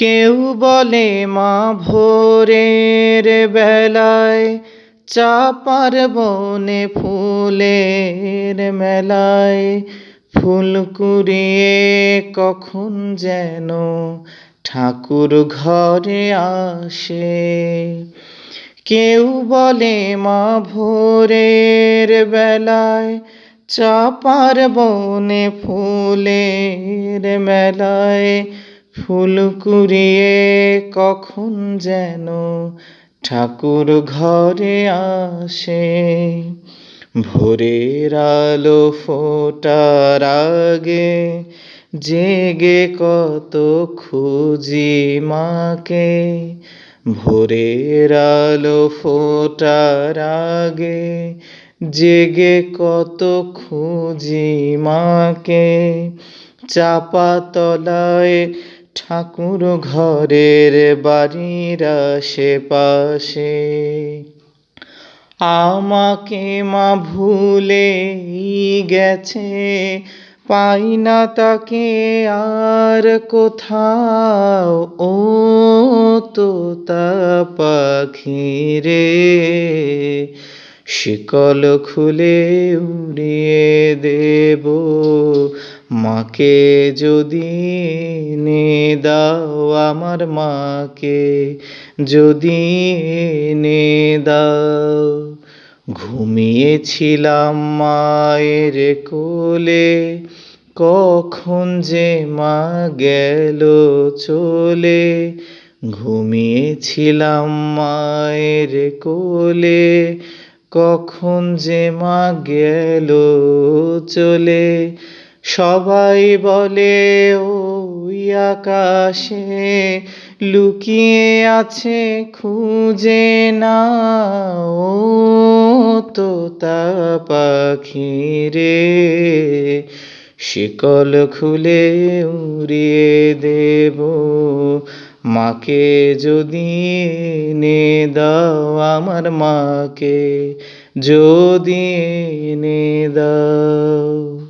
কেউ বলে মা ভোরের বেলায় চাপার বনে ফুলের মেলায় ফুল কুড়িয়ে কখন যেন ঠাকুর ঘরে আসে। কেউ বলে মা ভোরের বেলায় চাপার বনে ফুলের মেলায় ফুল কুড়িয়ে কখন যেন ঠাকুর ঘরে আসে। ভোরের আলো ফোটার আগে জেগে কত খুঁজি মাকে। ভোরের আলো ফোটার আগে জেগে কত খুঁজি মাকে। চাপা তলায় ঠাকুর ঘরের বাড়ির আশেপাশে। আমাকে মা ভুলেই গেছে, পাই না তাকে আর কোথাও। ও তোতা পাখি রে, শিকল খুলে উড়িয়ে দেব মাকে যদি এনে দাও, আমার মাকে যদি এনে দাও। ঘুমিয়েছিলাম মায়ের কোলে, কখন যে মা গেল চলে। ঘুমিয়েছিলাম মায়ের কোলে, কখন যে মা গেল চলে। সবাই বলে ওই আকাশে লুকিয়ে আছে, খুঁজে নাও। ও তোতা পাখি রে, শিকল খুলে উড়িয়ে দেব মাকে যদি এনে দাও, আমার মাকে যদি এনে দাও।